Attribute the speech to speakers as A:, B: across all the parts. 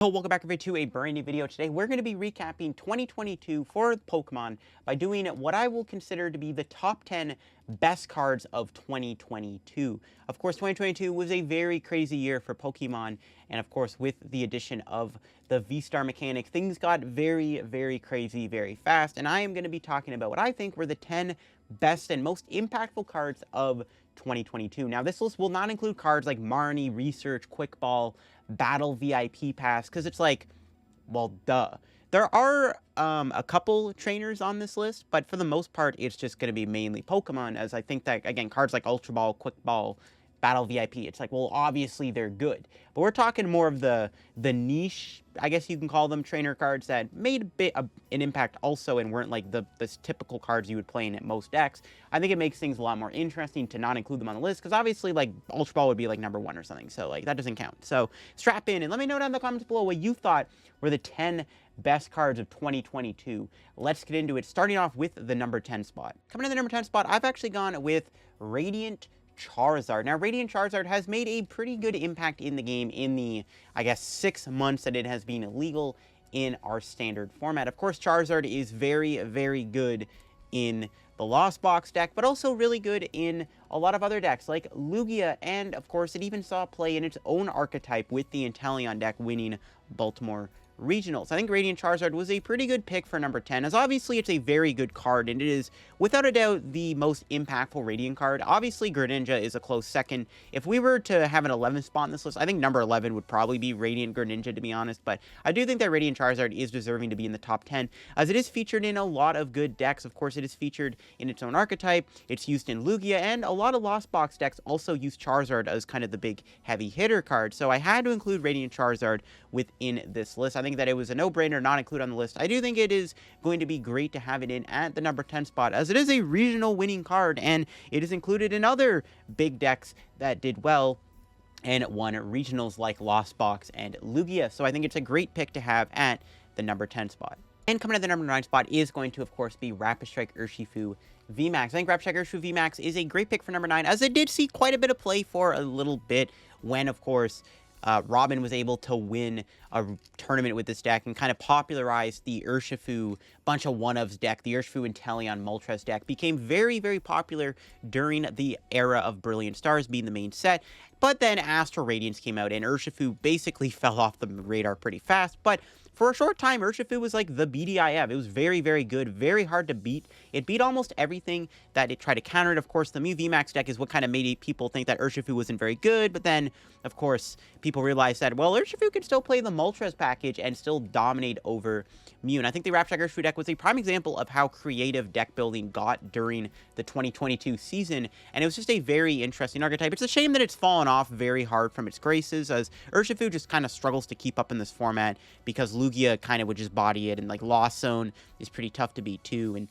A: So welcome back everybody to a brand new video. Today we're going to be recapping 2022 for Pokemon by doing what I will consider to be the top 10 best cards of 2022. Of course, 2022 was a very crazy year for Pokemon, and of course with the addition of the VSTAR mechanic, things got very crazy very fast, and I am going to be talking about what I think were the 10 best and most impactful cards of 2022. Now, this list will not include cards like Marnie, Research, Quick Ball, Battle VIP Pass, because it's like, well, duh. There are a couple trainers on this list, but for the most part, it's just going to be mainly Pokemon, as I think that, again, cards like Ultra Ball, Quick Ball, Battle VIP, it's like, well, obviously they're good. But we're talking more of the niche, I guess you can call them, trainer cards that made a bit of an impact also and weren't like the typical cards you would play in at most decks. I think it makes things a lot more interesting to not include them on the list, because obviously, like, Ultra Ball would be like #1 or something, so like that doesn't count. So strap in and let me know down in the comments below what you thought were the 10 best cards of 2022. Let's get into it, starting off with the number 10 spot. Coming in the number 10 spot, I've actually gone with Radiant Charizard. Now, Radiant Charizard has made a pretty good impact in the game in the, I guess, 6 months that it has been legal in our standard format. Of course, Charizard is very good in the Lost Box deck, but also really good in a lot of other decks like Lugia, and of course, it even saw play in its own archetype with the Inteleon deck winning Baltimore Regionals. I think Radiant Charizard was a pretty good pick for number 10, as obviously it's a very good card, and it is, without a doubt, the most impactful Radiant card. Obviously, Greninja is a close second. If we were to have an 11th spot in this list, I think number 11 would probably be Radiant Greninja, to be honest, but I do think that Radiant Charizard is deserving to be in the top 10, as it is featured in a lot of good decks. Of course, it is featured in its own archetype, it's used in Lugia, and a lot of Lost Box decks also use Charizard as kind of the big heavy hitter card, so I had to include Radiant Charizard within this list. I think that it was a no-brainer not include on the list. I do think it is going to be great to have it in at the number 10 spot, as it is a regional winning card, and it is included in other big decks that did well and won regionals like Lost Box and Lugia, so I think it's a great pick to have at the number 10 spot. And coming at the number 9 spot is going to, of course, be Rapid Strike Urshifu VMAX. I think Rapid Strike Urshifu VMAX is a great pick for number 9, as it did see quite a bit of play for a little bit when, of course, Robin was able to win a tournament with this deck and kind of popularized the Urshifu bunch of one-ofs deck. The Urshifu Inteleon Moltres deck became very popular during the era of Brilliant Stars being the main set. But then Astral Radiance came out and Urshifu basically fell off the radar pretty fast. But for a short time, Urshifu was like the BDIF. It was very good, very hard to beat. It beat almost everything that it tried to counter it. Of course, the Mew VMAX deck is what kind of made people think that Urshifu wasn't very good, but then, of course, people realized that, well, Urshifu can still play the Moltres package and still dominate over Mew. And I think the Rapid Strike Urshifu deck was a prime example of how creative deck building got during the 2022 season, and it was just a very interesting archetype. It's a shame that it's fallen off very hard from its graces, as Urshifu just kind of struggles to keep up in this format, because Lugia kind of would just body it, and like Lost Zone is pretty tough to beat too, and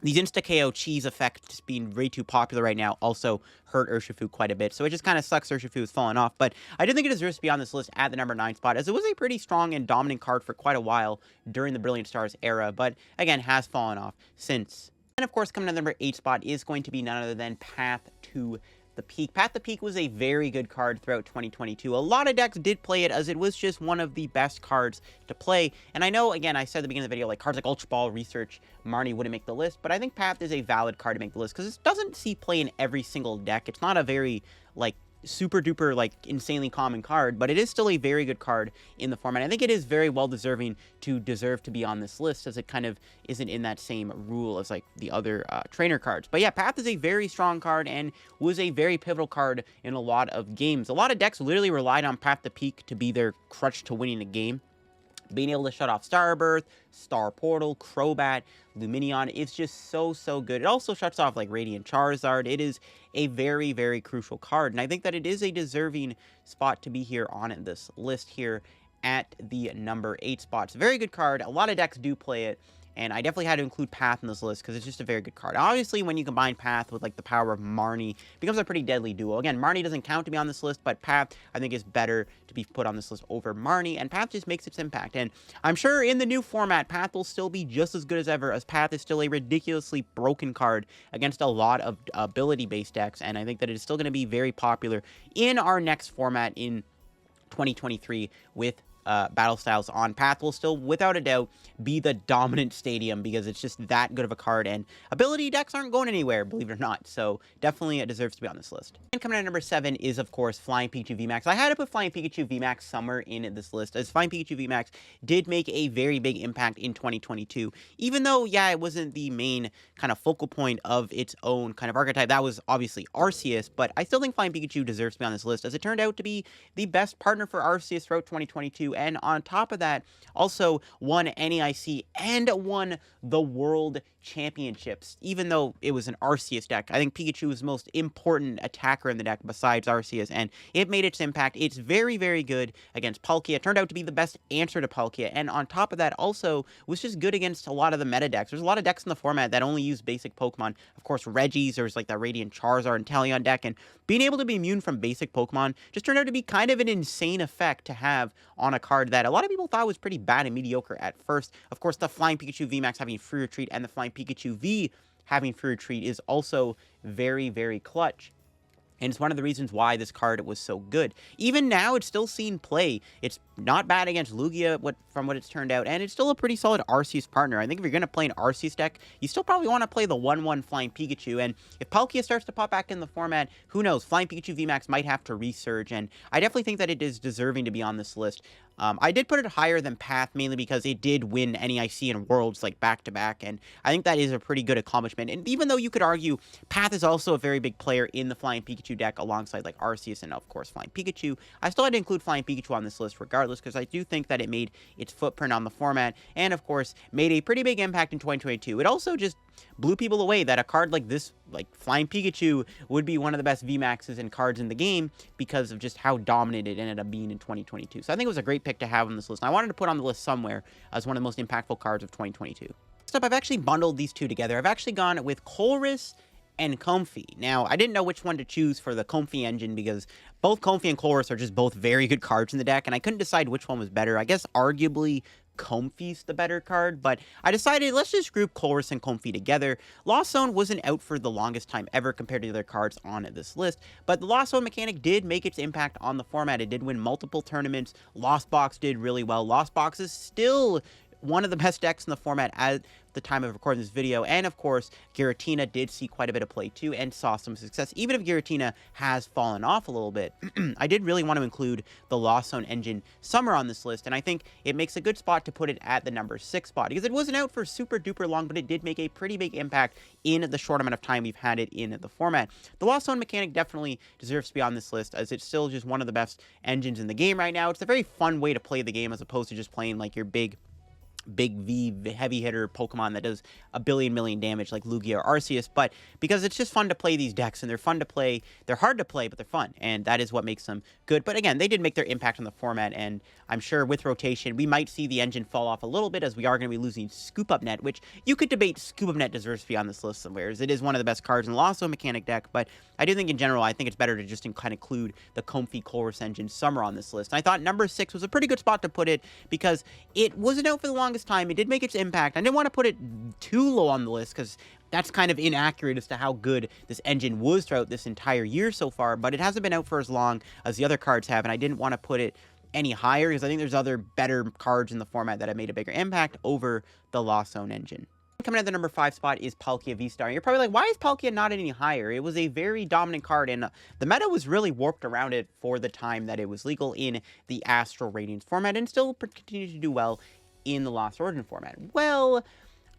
A: these insta-KO cheese effect just being way too popular right now also hurt Urshifu quite a bit, so it just kind of sucks Urshifu has fallen off, but I do think it deserves to be on this list at the number 9 spot, as it was a pretty strong and dominant card for quite a while during the Brilliant Stars era, but again, has fallen off since. And of course, coming to the number 8 spot is going to be none other than Path to the Peak. Path to Peak was a very good card throughout 2022. A lot of decks did play it, as it was just one of the best cards to play. And I know, again, I said at the beginning of the video, like cards like Ultra Ball, Research, Marnie wouldn't make the list, but I think Path is a valid card to make the list, because it doesn't see play in every single deck. It's not a very, like, super duper, like, insanely common card, but it is still a very good card in the format. I think it is very well deserve to be on this list, as it kind of isn't in that same rule as like the other trainer cards. But yeah, Path is a very strong card and was a very pivotal card in a lot of games. A lot of decks literally relied on Path to Peak to be their crutch to winning a game. Being able to shut off Starbirth, Star Portal, Crobat, Luminion, it's just so good. It also shuts off like Radiant Charizard. It is a very crucial card, and I think that it is a deserving spot to be here on this list here at the number 8 spot. It's a very good card. A lot of decks do play it, and I definitely had to include Path in this list because it's just a very good card. Obviously, when you combine Path with like the power of Marnie, it becomes a pretty deadly duo. Again, Marnie doesn't count to be on this list, but Path, I think, is better to be put on this list over Marnie, and Path just makes its impact. And I'm sure in the new format, Path will still be just as good as ever, as Path is still a ridiculously broken card against a lot of ability-based decks, and I think that it is still going to be very popular in our next format in 2023 with battle styles on path will still, without a doubt, be the dominant stadium because it's just that good of a card, and ability decks aren't going anywhere, believe it or not, so definitely it deserves to be on this list. And coming in at number 7 is, of course, Flying Pikachu VMAX. I had to put Flying Pikachu VMAX somewhere in this list, as Flying Pikachu VMAX did make a very big impact in 2022, even though, yeah, it wasn't the main kind of focal point of its own kind of archetype. That was obviously Arceus, but I still think Flying Pikachu deserves to be on this list, as it turned out to be the best partner for Arceus throughout 2022, and on top of that, also won NEIC and won the World Championships, even though it was an Arceus deck. I think Pikachu was the most important attacker in the deck besides Arceus, and it made its impact. It's very, very good against Palkia. It turned out to be the best answer to Palkia, and on top of that, also was just good against a lot of the meta decks. There's a lot of decks in the format that only use basic Pokemon. Of course, Reggie's, there's like that Radiant Charizard Inteleon deck, and being able to be immune from basic Pokemon just turned out to be kind of an insane effect to have on a card that a lot of people thought was pretty bad and mediocre at first. Of course, the Flying Pikachu VMAX having Free Retreat and the Flying Pikachu V having Free Retreat is also very, very clutch. And it's one of the reasons why this card was so good. Even now, it's still seen play. It's not bad against Lugia from what it's turned out, and it's still a pretty solid Arceus partner. I think if you're going to play an Arceus deck, you still probably want to play the 1/1 Flying Pikachu, and if Palkia starts to pop back in the format, who knows, Flying Pikachu VMAX might have to resurge, and I definitely think that it is deserving to be on this list. I did put it higher than Path, mainly because it did win NEIC and Worlds, like, back-to-back, and I think that is a pretty good accomplishment. And even though you could argue Path is also a very big player in the Flying Pikachu deck, alongside, like, Arceus and, of course, Flying Pikachu, I still had to include Flying Pikachu on this list regardless, because I do think that it made its footprint on the format, and, of course, made a pretty big impact in 2022. It also just blew people away that a card like this, like Flying Pikachu, would be one of the best VMAXs and cards in the game because of just how dominant it ended up being in 2022. So I think it was a great pick to have on this list, and I wanted to put on the list somewhere as one of the most impactful cards of 2022. Next up, I've actually bundled these two together. I've actually gone with Colress and Comfey. Now, I didn't know which one to choose for the Comfey engine because both Comfey and Colress are just both very good cards in the deck, and I couldn't decide which one was better. I guess arguably Comfey's the better card, but I decided let's just group Colress and Comfey together. Lost Zone wasn't out for the longest time ever compared to the other cards on this list, but the Lost Zone mechanic did make its impact on the format. It did win multiple tournaments. Lost Box did really well. Lost Box is still one of the best decks in the format at the time of recording this video, and of course, Giratina did see quite a bit of play too, and saw some success, even if Giratina has fallen off a little bit. I did really want to include the Lost Zone engine somewhere on this list, and I think it makes a good spot to put it at the number 6 spot, because it wasn't out for super duper long, but it did make a pretty big impact in the short amount of time we've had it in the format. The Lost Zone mechanic definitely deserves to be on this list, as it's still just one of the best engines in the game right now. It's a very fun way to play the game, as opposed to just playing like your big V heavy hitter Pokemon that does a million damage like Lugia or Arceus, but because it's just fun to play these decks, and they're fun to play, they're hard to play, but they're fun, and that is what makes them good. But again, they did make their impact on the format, and I'm sure with rotation, we might see the engine fall off a little bit, as we are going to be losing Scoop Up Net, which you could debate Scoop Up Net deserves to be on this list somewhere, as it is one of the best cards in the Lost Zone mechanic deck, but I do think in general, I think it's better to just kind of include the Comfey Colress engine somewhere on this list. And I thought number 6 was a pretty good spot to put it, because it wasn't out for the longest time. It did make its impact. I didn't want to put it too low on the list, because that's kind of inaccurate as to how good this engine was throughout this entire year so far, but it hasn't been out for as long as the other cards have, and I didn't want to put it any higher, because I think there's other better cards in the format that have made a bigger impact over the Lost Zone engine. Coming at the number 5 spot is Palkia VSTAR. You're probably like, why is Palkia not any higher? It was a very dominant card, and the meta was really warped around it for the time that it was legal in the Astral Radiance format, and still continues to do well in the Lost Origin format. Well,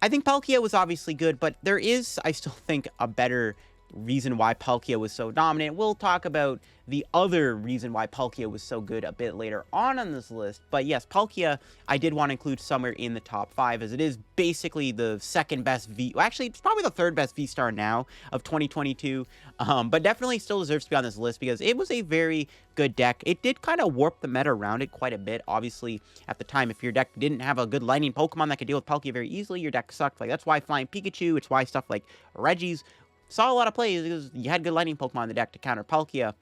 A: I think Palkia was obviously good, but there is, I still think, a better reason why Palkia was so dominant. We'll talk about the other reason why Palkia was so good a bit later on this list. But yes, Palkia, I did want to include somewhere in the top 5, as it is basically the second best actually, it's probably the third best V-Star now of 2022. But definitely still deserves to be on this list, because it was a very good deck. It did kind of warp the meta around it quite a bit. Obviously, at the time, if your deck didn't have a good lightning Pokemon that could deal with Palkia very easily, your deck sucked. Like, that's why Flying Pikachu, it's why stuff like Reggie's saw a lot of plays, because you had good lightning Pokemon in the deck to counter Palkia.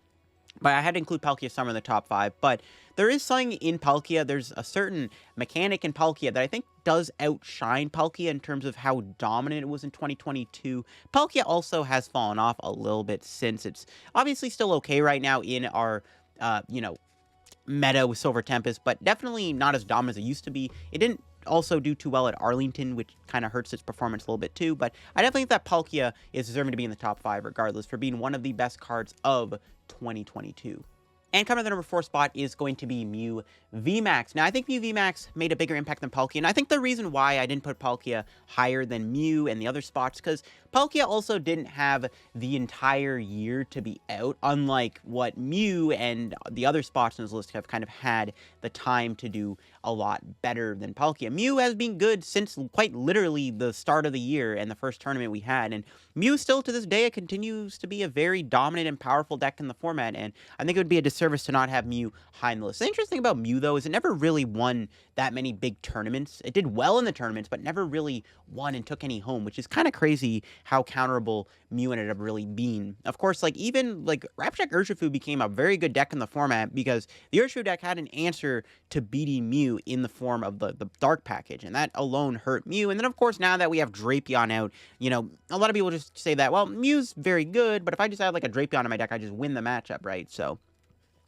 A: But I had to include Palkia somewhere in the top 5. But there is something in Palkia. There's a certain mechanic in Palkia that I think does outshine Palkia in terms of how dominant it was in 2022. Palkia also has fallen off a little bit since. It's obviously still okay right now in our, meta with Silver Tempest, but definitely not as dominant as it used to be. It didn't also do too well at Arlington, which kind of hurts its performance a little bit too, but I definitely think that Palkia is deserving to be in the top 5 regardless for being one of the best cards of 2022. And coming to the number 4 spot is going to be Mew VMAX. Now, I think Mew VMAX made a bigger impact than Palkia, and I think the reason why I didn't put Palkia higher than Mew and the other spots, because Palkia also didn't have the entire year to be out, unlike what Mew and the other spots in this list have kind of had the time to do a lot better than Palkia. Mew has been good since quite literally the start of the year and the first tournament we had, and Mew still to this day continues to be a very dominant and powerful deck in the format, and I think it would be a disservice to not have Mew high in the list. The interesting thing about Mew, though, is it never really won that many big tournaments. It did well in the tournaments, but never really won and took any home, which is kind of crazy how counterable Mew ended up really being. Of course, like even like Rapture Urshifu became a very good deck in the format because the Urshifu deck had an answer to beating Mew in the form of the Dark package, and that alone hurt Mew. And then, of course, now that we have Drapion out, you know, a lot of people just say that, well, Mew's very good, but if I just add like a Drapion in my deck, I just win the matchup, right? So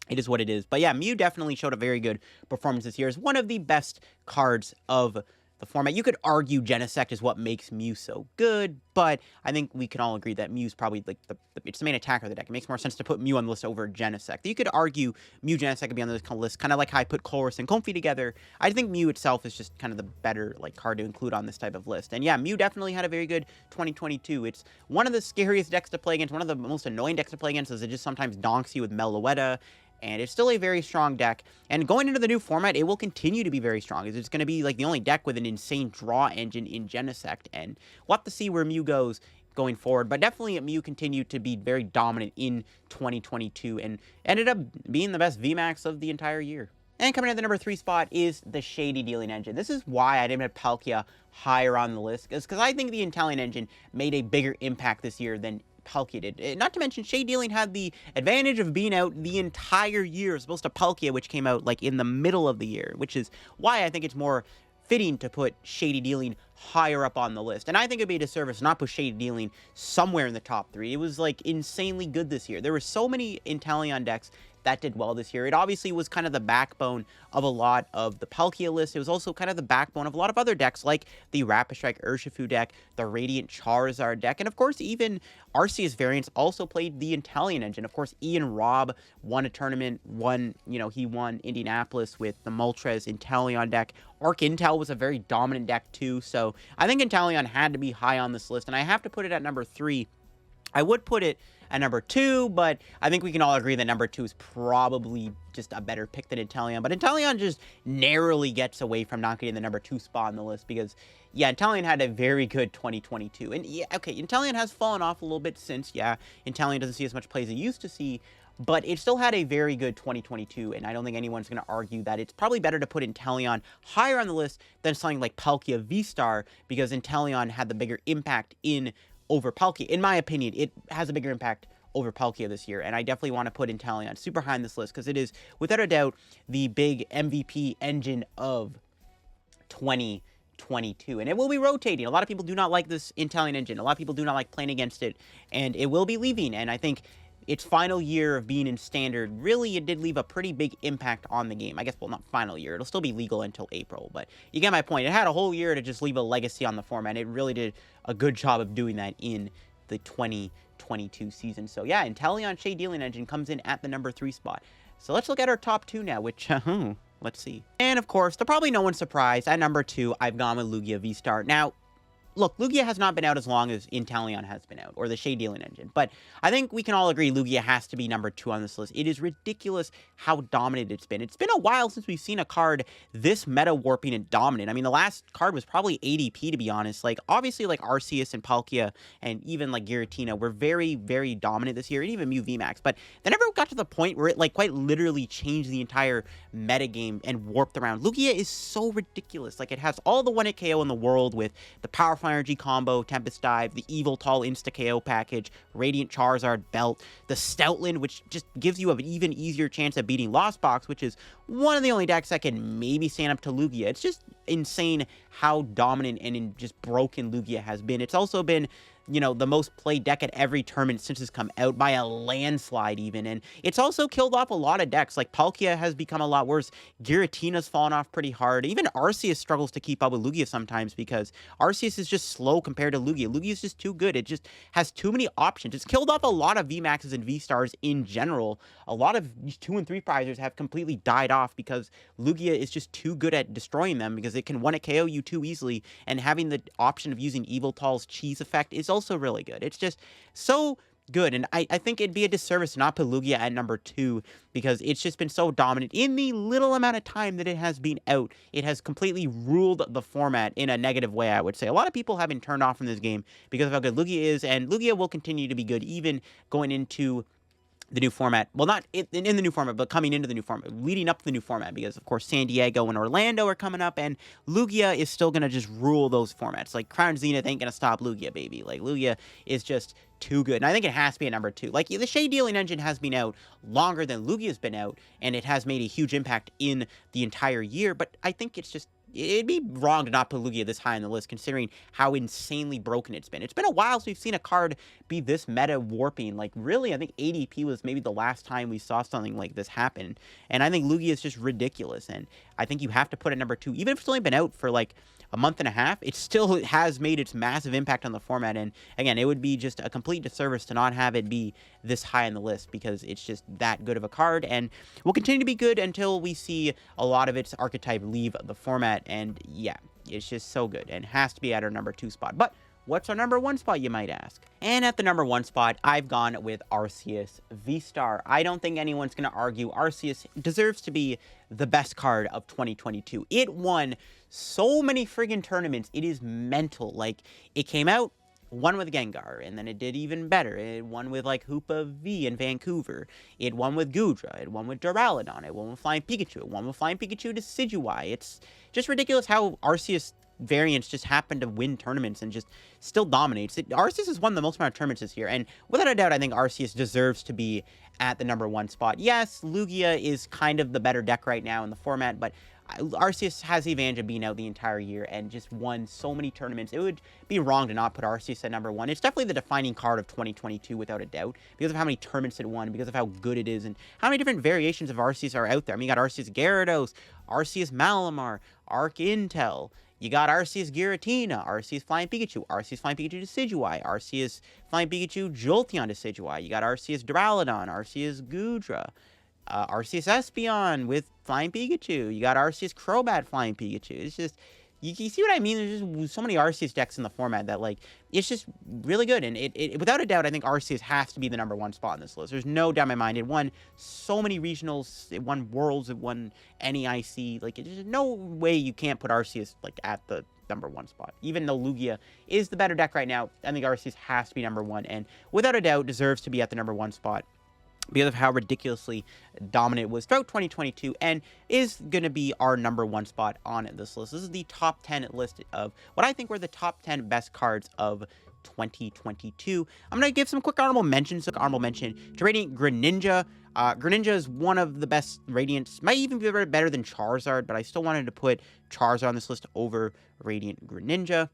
A: it is what it is. But yeah, Mew definitely showed a very good performance this year as one of the best cards of the format. You could argue Genesect is what makes Mew so good, but I think we can all agree that Mew's probably like it's the main attacker of the deck. It makes more sense to put Mew on the list over Genesect. You could argue Mew Genesect could be on this kind of list, kind of like how I put Colress and Comfey together. I think Mew itself is just kind of the better like card to include on this type of list. And yeah, Mew definitely had a very good 2022. It's one of the scariest decks to play against, one of the most annoying decks to play against, as it just sometimes donks you with Meloetta. And it's still a very strong deck. And going into the new format, it will continue to be very strong. It's going to be like the only deck with an insane draw engine in Genesect. And we'll have to see where Mew goes going forward. But definitely Mew continued to be very dominant in 2022 and ended up being the best VMAX of the entire year. And coming in at the number 3 spot is the Shady Dealing Engine. This is why I didn't have Palkia higher on the list, because I think the Inteleon engine made a bigger impact this year than Palkia did. Not to mention, Shady Dealing had the advantage of being out the entire year, as opposed to Palkia, which came out like in the middle of the year, which is why I think it's more fitting to put Shady Dealing higher up on the list. And I think it'd be a disservice to not put Shady Dealing somewhere in the top 3. It was like insanely good this year. There were so many Inteleon decks that did well this year. It obviously was kind of the backbone of a lot of the Palkia list. It was also kind of the backbone of a lot of other decks, like the Rapid Strike Urshifu deck, the Radiant Charizard deck, and of course, even Arceus variants also played the Inteleon engine. Of course, Ian Robb won a tournament, he won Indianapolis with the Moltres Inteleon deck. Arc Intel was a very dominant deck too, so I think Inteleon had to be high on this list, and I have to put it at number 3. I would put it at number 2, but I think we can all agree that number 2 is probably just a better pick than Inteleon. But Inteleon just narrowly gets away from not getting the number 2 spot on the list because, yeah, Inteleon had a very good 2022. And, yeah, okay, Inteleon has fallen off a little bit since, yeah, Inteleon doesn't see as much play as it used to see, but it still had a very good 2022, and I don't think anyone's going to argue that it's probably better to put Inteleon higher on the list than something like Palkia VSTAR, because Inteleon had the bigger impact over Palkia. In my opinion, it has a bigger impact over Palkia this year, and I definitely want to put Inteleon super high on this list because it is, without a doubt, the big MVP engine of 2022, and it will be rotating. A lot of people do not like this Inteleon engine. A lot of people do not like playing against it, and it will be leaving, and I think its final year of being in Standard, really, it did leave a pretty big impact on the game. I guess, well, not final year. It'll still be legal until April, but you get my point. It had a whole year to just leave a legacy on the format. It really did a good job of doing that in the 2022 season. So, yeah, Inteleon Shady Dealing Engine comes in at the number 3 spot. So let's look at our top 2 now, which, let's see. And, of course, to probably no one's surprise, at number 2, I've gone with Lugia VSTAR. Now, look, Lugia has not been out as long as Inteleon has been out, or the Shady Dealing engine, but I think we can all agree Lugia has to be number 2 on this list. It is ridiculous how dominant it's been. It's been a while since we've seen a card this meta warping and dominant. I mean, the last card was probably ADP, to be honest. Like, obviously, like, Arceus and Palkia and even, like, Giratina were very, very dominant this year, and even Mew VMAX, but they never got to the point where it, like, quite literally changed the entire metagame and warped around. Lugia is so ridiculous. Like, it has all the 1-hit KO in the world with the Powerful Energy combo, Tempest Dive, the Evil Tall Insta-KO package, Radiant Charizard belt, the Stoutland, which just gives you an even easier chance of beating Lost Box, which is one of the only decks that can maybe stand up to Lugia. It's just insane how dominant and just broken Lugia has been. It's also been you know, the most played deck at every tournament since it's come out by a landslide even. And it's also killed off a lot of decks. Like Palkia has become a lot worse. Giratina's fallen off pretty hard. Even Arceus struggles to keep up with Lugia sometimes because Arceus is just slow compared to Lugia. Lugia is just too good. It just has too many options. It's killed off a lot of VMAXs and V-Stars in general. A lot of 2 and 3 prizers have completely died off because Lugia is just too good at destroying them because it can 1-hit KO you too easily, and having the option of using Eviltal's cheese effect is also really good. It's just so good, and I think it'd be a disservice to not put Lugia at number 2 because it's just been so dominant in the little amount of time that it has been out. It has completely ruled the format in a negative way, I would say. A lot of people have been turned off from this game because of how good Lugia is, and Lugia will continue to be good even going into the new format. Well, not in the new format, but coming into the new format, leading up to the new format, because of course San Diego and Orlando are coming up, and Lugia is still gonna just rule those formats. Like Crown Zenith ain't gonna stop Lugia, baby. Like Lugia is just too good, and I think it has to be at number 2. Like the Shade Dealing engine has been out longer than Lugia's been out, and it has made a huge impact in the entire year. But I think it's just, it'd be wrong to not put Lugia this high on the list, considering how insanely broken it's been. It's been a while since we've seen a card be this meta warping. Like, really, I think ADP was maybe the last time we saw something like this happen. And I think Lugia is just ridiculous. And I think you have to put it number 2. Even if it's only been out for, like, a month and a half, it still has made its massive impact on the format. And again, it would be just a complete disservice to not have it be this high on the list because it's just that good of a card, and will continue to be good until we see a lot of its archetype leave the format. And yeah, it's just so good and has to be at our number 2 spot. But what's our number 1 spot, you might ask? And at the number 1 spot, I've gone with Arceus VSTAR. I don't think anyone's going to argue Arceus deserves to be the best card of 2022. It won so many friggin' tournaments. It is mental. Like, it came out, won with Gengar, and then it did even better. It won with, like, Hoopa V in Vancouver. It won with Goodra. It won with Duraludon. It won with Flying Pikachu. It won with Flying Pikachu to Decidueye. It's just ridiculous how Arceus variants just happen to win tournaments and just still dominates. Arceus has won the most amount of tournaments this year, and without a doubt, I think Arceus deserves to be at the number 1 spot. Yes, Lugia is kind of the better deck right now in the format, but Arceus has the advantage of being out the entire year and just won so many tournaments. It would be wrong to not put Arceus at number 1. It's definitely the defining card of 2022 without a doubt, because of how many tournaments it won, because of how good it is, and how many different variations of Arceus are out there. I mean, you got Arceus Gyarados, Arceus Malamar, Arc Intel. You got Arceus Giratina, Arceus Flying Pikachu, Arceus Flying Pikachu Decidueye, Arceus Flying Pikachu Jolteon Decidueye. You got Arceus Duraludon, Arceus Goodra, Arceus Espeon with Flying Pikachu. You got Arceus Crobat Flying Pikachu. It's just, you see what I mean? There's just so many Arceus decks in the format that, like, it's just really good. And it without a doubt, I think Arceus has to be the number 1 spot in this list. There's no doubt in my mind. It won so many regionals. It won Worlds. It won NEIC. Like, there's no way you can't put Arceus, like, at the number 1 spot. Even though Lugia is the better deck right now, I think Arceus has to be number 1. And without a doubt, deserves to be at the number 1 spot, because of how ridiculously dominant it was throughout 2022, and is going to be our number 1 spot on this list. This is the top 10 list of what I think were the top 10 best cards of 2022. I'm going to give some quick honorable mentions. Honorable mention to Radiant Greninja. Greninja is one of the best Radiants. Might even be better than Charizard, but I still wanted to put Charizard on this list over Radiant Greninja.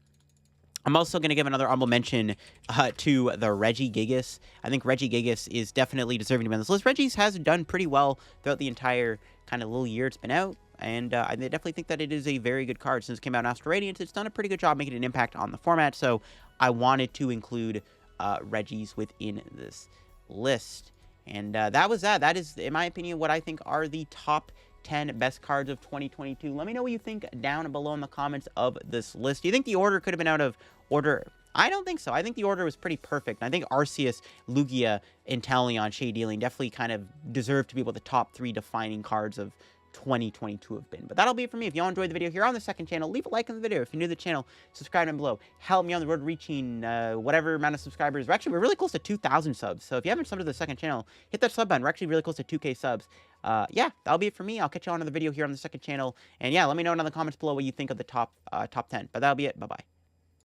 A: I'm also going to give another honorable mention to the Regigigas. I think Regigigas is definitely deserving to be on this list. Regi's has done pretty well throughout the entire kind of little year it's been out, and I definitely think that it is a very good card. Since it came out in Astral Radiance, it's done a pretty good job making an impact on the format, so I wanted to include Regis within this list. And that was that. That is, in my opinion, what I think are the top 10 best cards of 2022. Let me know what you think down below in the comments of this list. Do you think the order could have been out of order? I don't think so. I think the order was pretty perfect. I think Arceus, Lugia, Inteleon, Shade Dealing definitely kind of deserve to be what the top 3 defining cards of 2022 have been. But that'll be it for me. If y'all enjoyed the video here on the second channel, leave a like on the video. If you're new to the channel, subscribe down below. Help me on the road reaching whatever amount of subscribers. We're really close to 2,000 subs. So if you haven't subbed to the second channel, hit that sub button. We're actually really close to 2K subs. Yeah, that'll be it for me. I'll catch you on another video here on the second channel. And yeah, let me know in the comments below what you think of the top 10. But that'll be it. Bye-bye.